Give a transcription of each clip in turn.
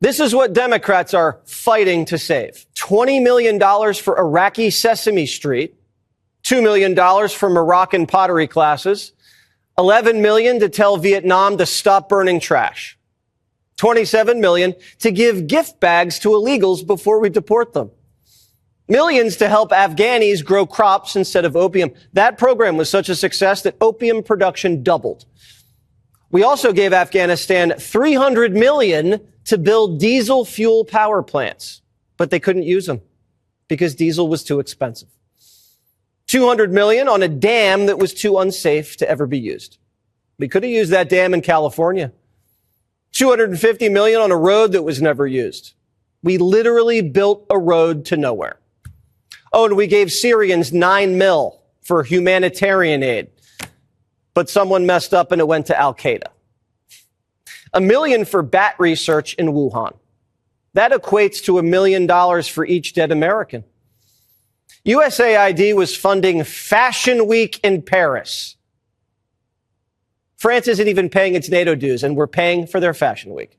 This is what Democrats are fighting to save. $20 million for Iraqi Sesame Street, $2 million for Moroccan pottery classes, $11 million to tell Vietnam to stop burning trash, $27 million to give gift bags to illegals before we deport them, millions to help Afghanis grow crops instead of opium. That program was such a success that opium production doubled. We also gave Afghanistan $300 million to build diesel fuel power plants, but they couldn't use them because diesel was too expensive. $200 million on a dam that was too unsafe to ever be used. We could have used that dam in California. $250 million on a road that was never used. We literally built a road to nowhere. Oh, and we gave Syrians $9 million for humanitarian aid, but someone messed up and it went to Al-Qaeda. $1 million for bat research in Wuhan. That equates to $1 million for each dead American. USAID was funding Fashion Week in Paris. France isn't even paying its NATO dues, and we're paying for their Fashion Week.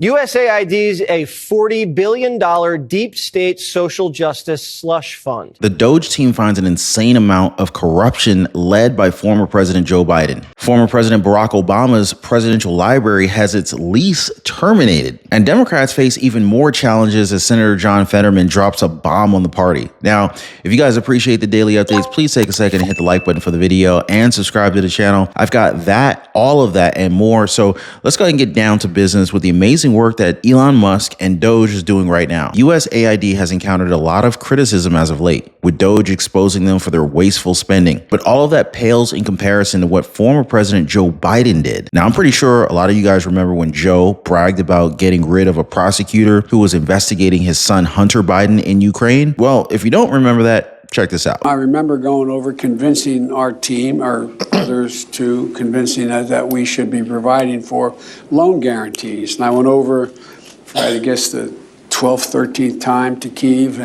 USAID's a $40 billion deep state social justice slush fund. The DOGE team finds an insane amount of corruption led by former President Joe Biden. Former President Barack Obama's presidential library has its lease terminated. And Democrats face even more challenges as Senator John Fetterman drops a bomb on the party. Now, if you guys appreciate the daily updates, please take a second and hit the like button for the video and subscribe to the channel. I've got that, all of that, and more. So let's go ahead and get down to business with the amazing work that Elon Musk and DOGE is doing right now. USAID has encountered a lot of criticism as of late, with DOGE exposing them for their wasteful spending. But all of that pales in comparison to what former President Joe Biden did. Now, I'm pretty sure a lot of you guys remember when Joe bragged about getting rid of a prosecutor who was investigating his son Hunter Biden in Ukraine. Well, if you don't remember that, check this out. I remember going over convincing our team, or others too, convincing us that we should be providing for loan guarantees. And I went over for, I guess, the 12th, 13th time to Kyiv,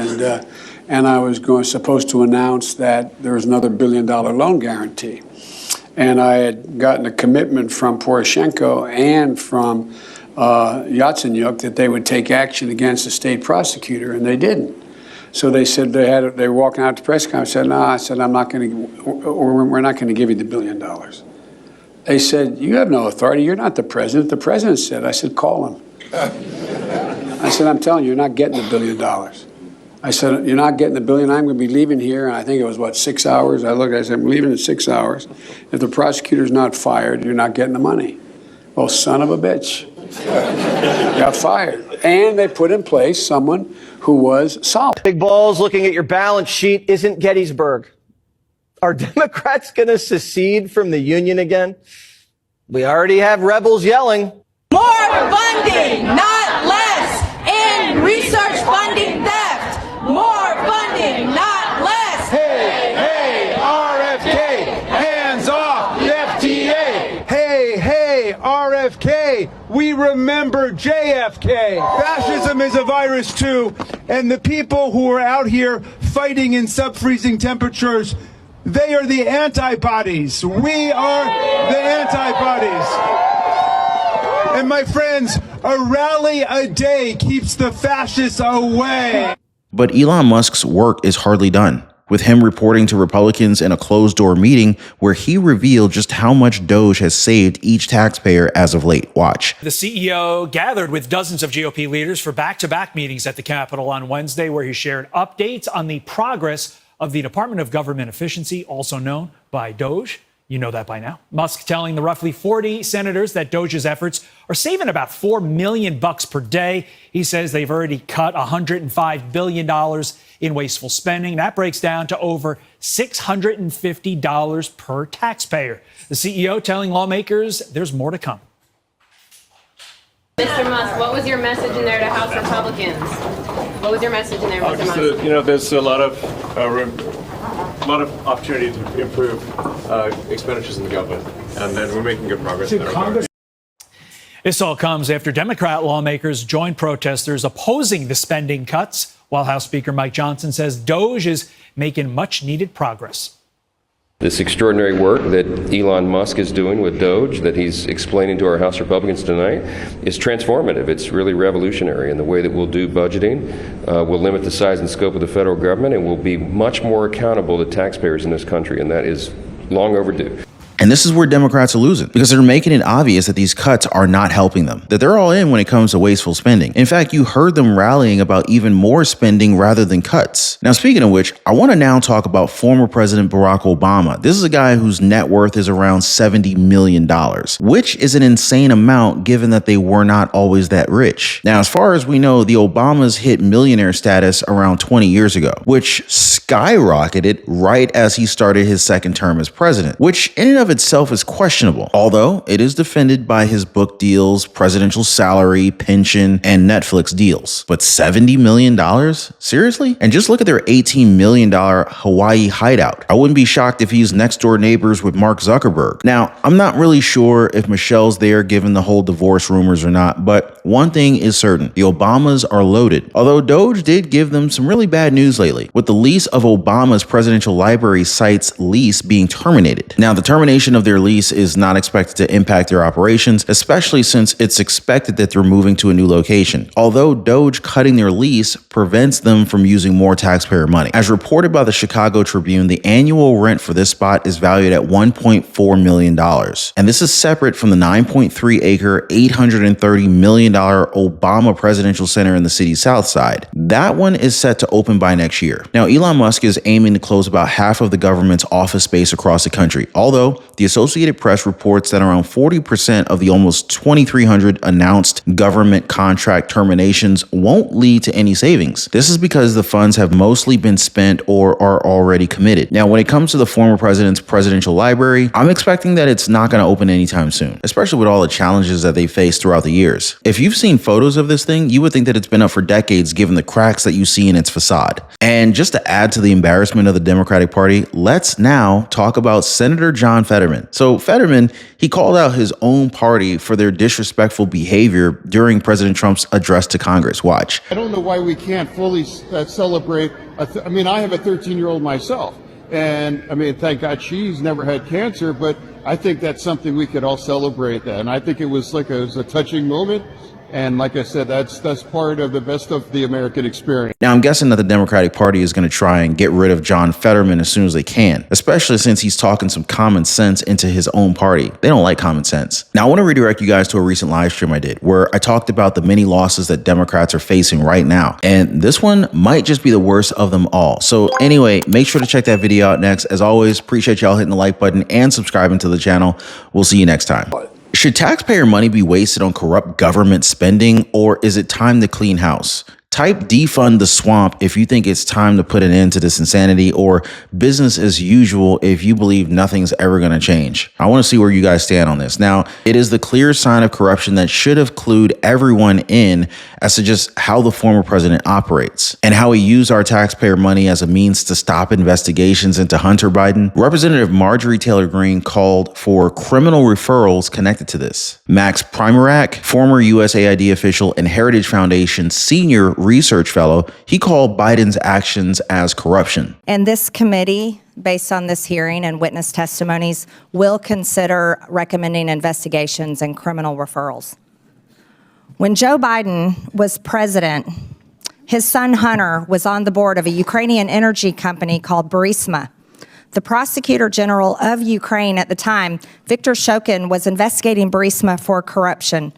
and I was supposed to announce that there was another $1 billion loan guarantee. And I had gotten a commitment from Poroshenko and from Yatsenyuk that they would take action against the state prosecutor, and they didn't. So they said they were walking out to press conference. I said, no, I said, I'm not going to, or we're not going to give you the $1 billion. They said, you have no authority. You're not the president. The president said. I said, call him. I said, I'm telling you, you're not getting the $1 billion. I said, you're not getting the $1 billion. I'm going to be leaving here. And I think it was, 6 hours? I said, I'm leaving in 6 hours. If the prosecutor's not fired, you're not getting the money. Well, son of a bitch. Got fired. And they put in place someone who was solid. Big balls looking at your balance sheet isn't Gettysburg. Are Democrats going to secede from the Union again? We already have rebels yelling. More funding, not less, in research funding theft. More funding, not less. Hey, hey, RFK, hands off the FTA. Hey, hey, RFK, we remember JFK. Fascism is a virus too, and the people who are out here fighting in sub-freezing temperatures, they are the antibodies. We are the antibodies. And my friends, a rally a day keeps the fascists away. But Elon Musk's work is hardly done, with him reporting to Republicans in a closed-door meeting where he revealed just how much DOGE has saved each taxpayer as of late. Watch. The CEO gathered with dozens of GOP leaders for back-to-back meetings at the Capitol on Wednesday, where he shared updates on the progress of the Department of Government Efficiency, also known by DOGE. You know that by now. Musk telling the roughly 40 senators that DOGE's efforts are saving about $4 million per day. He says they've already cut $105 billion in wasteful spending. That breaks down to over $650 per taxpayer. The CEO telling lawmakers there's more to come. Mr. Musk, what was your message in there to House Republicans? What was your message in there, Mr. Musk? There's a lot of opportunity to improve expenditures in the government, and then we're making good progress in that regard. This all comes after Democrat lawmakers joined protesters opposing the spending cuts, while House Speaker Mike Johnson says DOGE is making much-needed progress. This extraordinary work that Elon Musk is doing with DOGE, that he's explaining to our House Republicans tonight, is transformative. It's really revolutionary in the way that we'll do budgeting. We'll limit the size and scope of the federal government, and we'll be much more accountable to taxpayers in this country, and that is long overdue. And this is where Democrats are losing, because they're making it obvious that these cuts are not helping them, that they're all in when it comes to wasteful spending. In fact, you heard them rallying about even more spending rather than cuts. Now, speaking of which, I want to now talk about former President Barack Obama. This is a guy whose net worth is around $70 million, which is an insane amount given that they were not always that rich. Now, as far as we know, the Obamas hit millionaire status around 20 years ago, which skyrocketed right as he started his second term as president, which in and of itself is questionable, although it is defended by his book deals, presidential salary, pension, and Netflix deals. But $70 million? Seriously? And just look at their $18 million Hawaii hideout. I wouldn't be shocked if he's next door neighbors with Mark Zuckerberg. Now, I'm not really sure if Michelle's there given the whole divorce rumors or not, but one thing is certain, the Obamas are loaded. Although DOGE did give them some really bad news lately, with the lease of Obama's presidential library site's lease being terminated. Now, the termination of their lease is not expected to impact their operations, especially since it's expected that they're moving to a new location. Although DOGE cutting their lease prevents them from using more taxpayer money. As reported by the Chicago Tribune, the annual rent for this spot is valued at $1.4 million. And this is separate from the 9.3-acre, $830 million Obama Presidential Center in the city's south side. That one is set to open by next year. Now, Elon Musk is aiming to close about half of the government's office space across the country, although the Associated Press reports that around 40% of the almost 2,300 announced government contract terminations won't lead to any savings. This is because the funds have mostly been spent or are already committed. Now, when it comes to the former president's presidential library, I'm expecting that it's not going to open anytime soon, especially with all the challenges that they faced throughout the years. If you've seen photos of this thing, you would think that it's been up for decades given the cracks that you see in its facade. And just to add to the embarrassment of the Democratic Party, let's now talk about Senator John Fetterman. So Fetterman, he called out his own party for their disrespectful behavior during President Trump's address to Congress. Watch. I don't know why we can't fully celebrate. I mean, I have a 13-year-old myself. And I mean, thank God she's never had cancer, but I think that's something we could all celebrate that. And I think it was a touching moment. And like I said, that's part of the best of the American experience. Now, I'm guessing that the Democratic Party is going to try and get rid of John Fetterman as soon as they can, especially since he's talking some common sense into his own party. They don't like common sense. Now, I want to redirect you guys to a recent live stream I did where I talked about the many losses that Democrats are facing right now. And this one might just be the worst of them all. So anyway, make sure to check that video out next. As always, appreciate y'all hitting the like button and subscribing to the channel. We'll see you next time. Should taxpayer money be wasted on corrupt government spending, or is it time to clean house? Type defund the swamp if you think it's time to put an end to this insanity, or business as usual if you believe nothing's ever going to change. I want to see where you guys stand on this. Now, it is the clear sign of corruption that should have clued everyone in as to just how the former president operates and how he used our taxpayer money as a means to stop investigations into Hunter Biden. Representative Marjorie Taylor Greene called for criminal referrals connected to this. Max Primorak, former USAID official and Heritage Foundation senior research fellow, he called Biden's actions as corruption. And this committee, based on this hearing and witness testimonies, will consider recommending investigations and criminal referrals. When Joe Biden was president, his son Hunter was on the board of a Ukrainian energy company called Burisma. The prosecutor general of Ukraine at the time, Viktor Shokin, was investigating Burisma for corruption.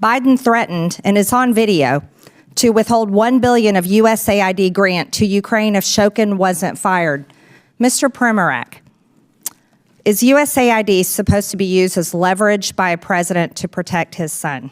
Biden threatened, and it's on video, to withhold $1 billion of USAID grant to Ukraine if Shokin wasn't fired. Mr. Primorak, is USAID supposed to be used as leverage by a president to protect his son?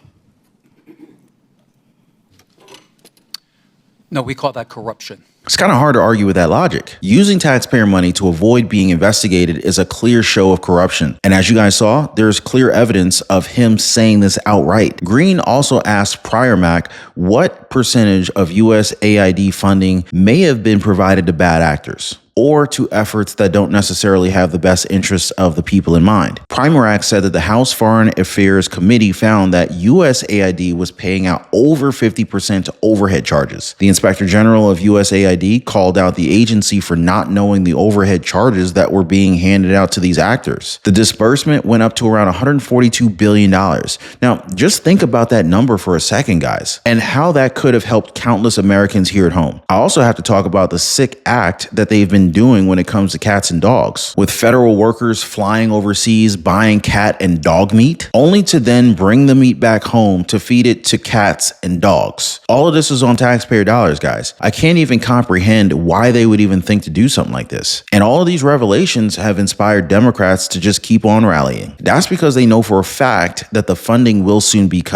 No, we call that corruption. It's kind of hard to argue with that logic. Using taxpayer money to avoid being investigated is a clear show of corruption. And as you guys saw, there's clear evidence of him saying this outright. Greene also asked Primorak what percentage of USAID funding may have been provided to bad actors. or to efforts that don't necessarily have the best interests of the people in mind. Primerac said that the House Foreign Affairs Committee found that USAID was paying out over 50% overhead charges. The Inspector General of USAID called out the agency for not knowing the overhead charges that were being handed out to these actors. The disbursement went up to around $142 billion. Now, just think about that number for a second, guys, and how that could have helped countless Americans here at home. I also have to talk about the sick act that they've been doing when it comes to cats and dogs, with federal workers flying overseas buying cat and dog meat, only to then bring the meat back home to feed it to cats and dogs. All of this is on taxpayer dollars, guys. I can't even comprehend why they would even think to do something like this. And all of these revelations have inspired Democrats to just keep on rallying. That's because they know for a fact that the funding will soon be cut.